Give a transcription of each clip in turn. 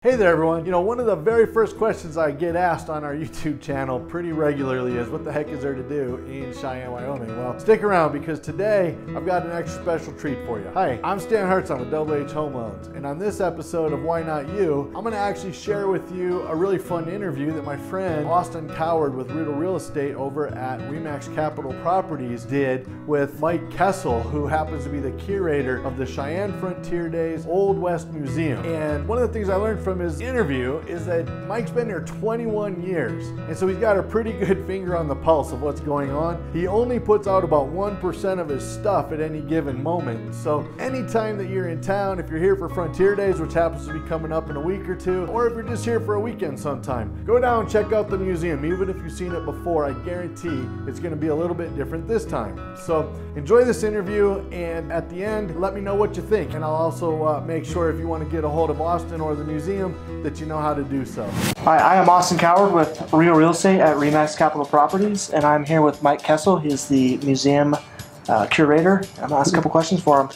Hey there everyone. You know, one of the very first questions I get asked on our YouTube channel pretty regularly is what the heck is there to do in Cheyenne, Wyoming? Well, stick around because today I've got an extra special treat for you. Hi, I'm Stan Hartzheim with Double H Home Loans, and on this episode of Why Not You, I'm going to actually share with you a really fun interview that my friend Austin Coward with Rodeo Real Estate over at Remax Capital Properties did with Mike Kassel, who happens to be the curator of the Cheyenne Frontier Days Old West Museum. And one of the things I learned from his interview is that Mike's been here 21 years, and so he's got a pretty good finger on the pulse of what's going on. He only puts out about 1% of his stuff at any given moment. So anytime that you're in town, if you're here for Frontier Days, which happens to be coming up in a week or two, or if you're just here for a weekend sometime, go down and check out the museum. Even if you've seen it before, I guarantee it's going to be a little bit different this time. So enjoy this interview, and at the end, let me know what you think. And I'll also make sure if you want to get a hold of Austin or the museum that you know how to do so. Hi, I am Austin Coward with Rodeo Real Estate at Remax Capital Properties, and I'm here with Mike Kassel. He's the museum curator. I'm going to ask a couple questions for him.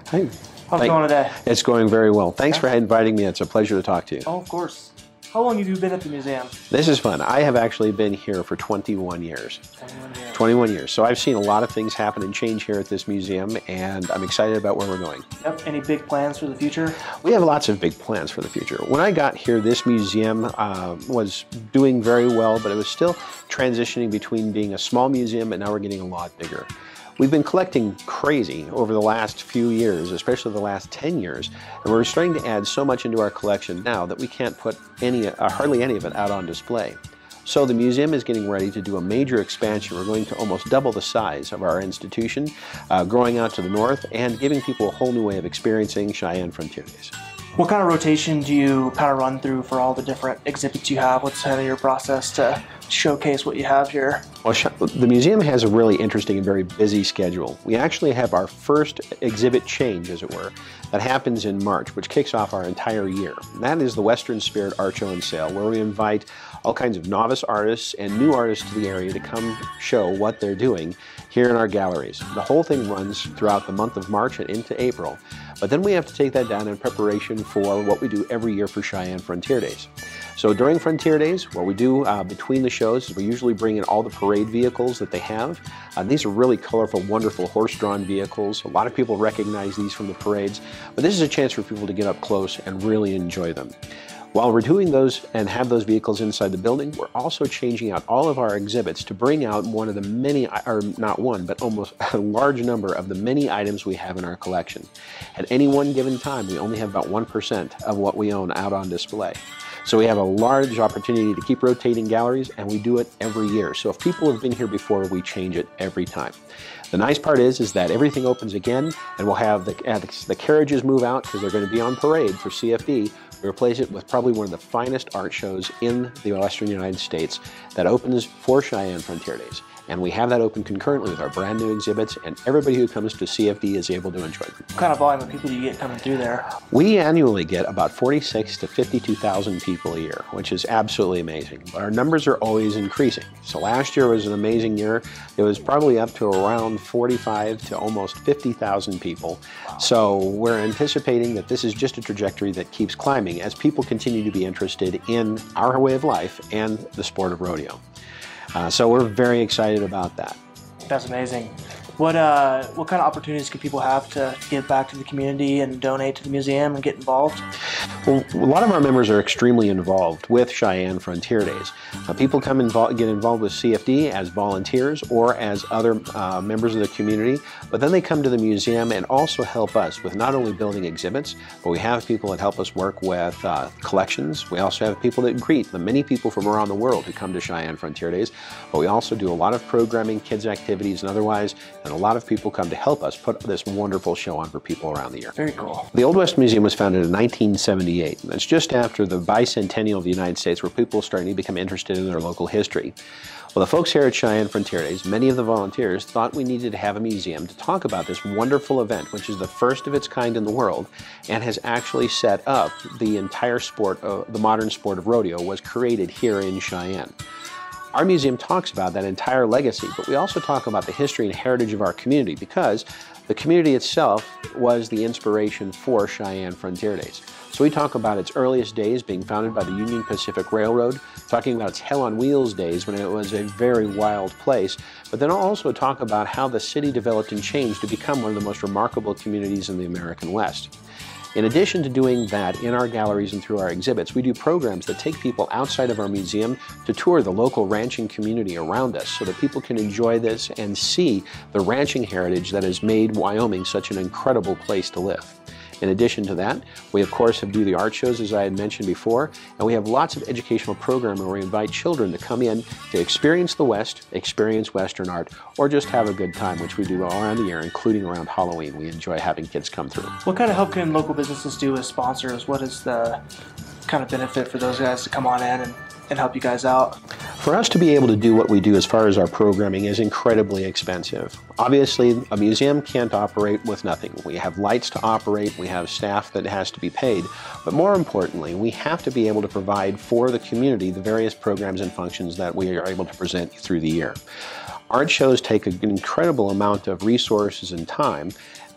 Hi. How's it going today? It's going very well. Thanks for inviting me. It's a pleasure to talk to you. Oh, of course. How long have you been at the museum? This is fun. I have actually been here for 21 years. 21 years. So I've seen a lot of things happen and change here at this museum, and I'm excited about where we're going. Yep. Any big plans for the future? We have lots of big plans for the future. When I got here, this museum was doing very well, but it was still transitioning between being a small museum, and now we're getting a lot bigger. We've been collecting crazy over the last few years, especially the last 10 years, and we're starting to add so much into our collection now that we can't put hardly any of it out on display. So the museum is getting ready to do a major expansion. We're going to almost double the size of our institution, growing out to the north and giving people a whole new way of experiencing Cheyenne Frontier Days. What kind of rotation do you kind of run through for all the different exhibits you have? What's kind of your process to showcase what you have here? Well, the museum has a really interesting and very busy schedule. We actually have our first exhibit change, as it were, that happens in March, which kicks off our entire year. And that is the Western Spirit Art Show and Sale, where we invite all kinds of novice artists and new artists to the area to come show what they're doing here in our galleries. The whole thing runs throughout the month of March and into April. But then we have to take that down in preparation for what we do every year for Cheyenne Frontier Days. So during Frontier Days, what we do between the shows is we usually bring in all the parade vehicles that they have. These are really colorful, wonderful horse-drawn vehicles. A lot of people recognize these from the parades, but this is a chance for people to get up close and really enjoy them. While we're doing those and have those vehicles inside the building, we're also changing out all of our exhibits to bring out one of the many, or not one, but almost a large number of the many items we have in our collection. At any one given time, we only have about 1% of what we own out on display. So we have a large opportunity to keep rotating galleries, and we do it every year. So if people have been here before, we change it every time. The nice part is that everything opens again, and we'll have the carriages move out because they're going to be on parade for CFD. We replace it with probably one of the finest art shows in the Western United States that opens for Cheyenne Frontier Days. And we have that open concurrently with our brand new exhibits, and everybody who comes to CFD is able to enjoy them. What kind of volume of people do you get coming through there? We annually get about 46,000 to 52,000 people a year, which is absolutely amazing. But our numbers are always increasing. So last year was an amazing year. It was probably up to around 45 to almost 50,000 people. So we're anticipating that this is just a trajectory that keeps climbing as people continue to be interested in our way of life and the sport of rodeo. So we're very excited about that. That's amazing. What kind of opportunities could people have to give back to the community and donate to the museum and get involved? Well, a lot of our members are extremely involved with Cheyenne Frontier Days. People come get involved with CFD as volunteers or as other members of the community, but then they come to the museum and also help us with not only building exhibits, but we have people that help us work with collections. We also have people that greet the many people from around the world who come to Cheyenne Frontier Days, but we also do a lot of programming, kids activities and otherwise, and a lot of people come to help us put this wonderful show on for people around the year. Very cool. The Old West Museum was founded in 1978. That's just after the bicentennial of the United States, where people are starting to become interested in their local history. Well, the folks here at Cheyenne Frontier Days, many of the volunteers, thought we needed to have a museum to talk about this wonderful event, which is the first of its kind in the world, and has actually set up the entire sport, the modern sport of rodeo was created here in Cheyenne. Our museum talks about that entire legacy, but we also talk about the history and heritage of our community, because the community itself was the inspiration for Cheyenne Frontier Days. So we talk about its earliest days being founded by the Union Pacific Railroad, talking about its Hell on Wheels days when it was a very wild place, but then also talk about how the city developed and changed to become one of the most remarkable communities in the American West. In addition to doing that in our galleries and through our exhibits, we do programs that take people outside of our museum to tour the local ranching community around us so that people can enjoy this and see the ranching heritage that has made Wyoming such an incredible place to live. In addition to that, we of course do the art shows, as I had mentioned before, and we have lots of educational programming where we invite children to come in to experience the West, experience Western art, or just have a good time, which we do all around the year, including around Halloween. We enjoy having kids come through. What kind of help can local businesses do as sponsors? What is the kind of benefit for those guys to come on in and help you guys out? For us to be able to do what we do as far as our programming is incredibly expensive. Obviously, a museum can't operate with nothing. We have lights to operate, we have staff that has to be paid, but more importantly, we have to be able to provide for the community the various programs and functions that we are able to present through the year. Art shows take an incredible amount of resources and time,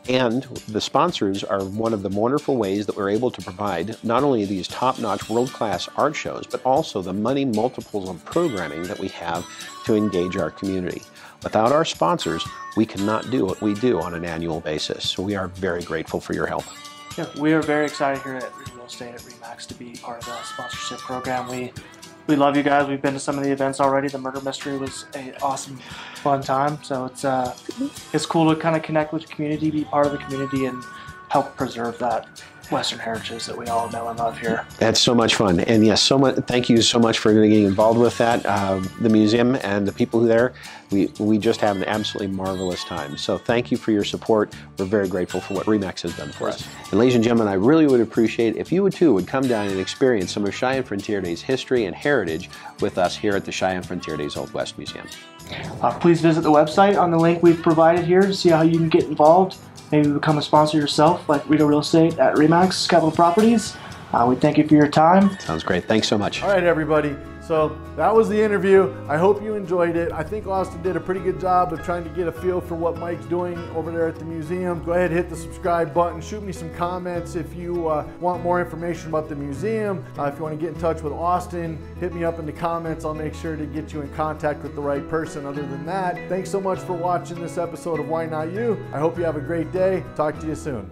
and the sponsors are one of the wonderful ways that we're able to provide not only these top-notch world-class art shows, but also the money multiples of programming that we have to engage our community. Without our sponsors, we cannot do what we do on an annual basis. So we are very grateful for your help. Yeah, we are very excited here at Real Estate at RE/MAX to be part of the sponsorship program. We love you guys. We've been to some of the events already. The murder mystery was an awesome, fun time. So it's cool to kind of connect with the community, be part of the community, and help preserve that Western heritage that we all know and love here. That's so much fun. And yes, thank you so much for getting involved with that. The museum and the people there, we just have an absolutely marvelous time. So thank you for your support. We're very grateful for what RE/MAX has done for us. And ladies and gentlemen, I really would appreciate if you too would come down and experience some of Cheyenne Frontier Days history and heritage with us here at the Cheyenne Frontier Days Old West Museum. Please visit the website on the link we've provided here to see how you can get involved. Maybe become a sponsor yourself, like Rito Real Estate at RE/MAX Capital Properties. We thank you for your time. Sounds great. Thanks so much. All right, everybody. So that was the interview. I hope you enjoyed it. I think Austin did a pretty good job of trying to get a feel for what Mike's doing over there at the museum. Go ahead and hit the subscribe button. Shoot me some comments if you want more information about the museum. If you want to get in touch with Austin, hit me up in the comments. I'll make sure to get you in contact with the right person. Other than that, thanks so much for watching this episode of Why Not You. I hope you have a great day. Talk to you soon.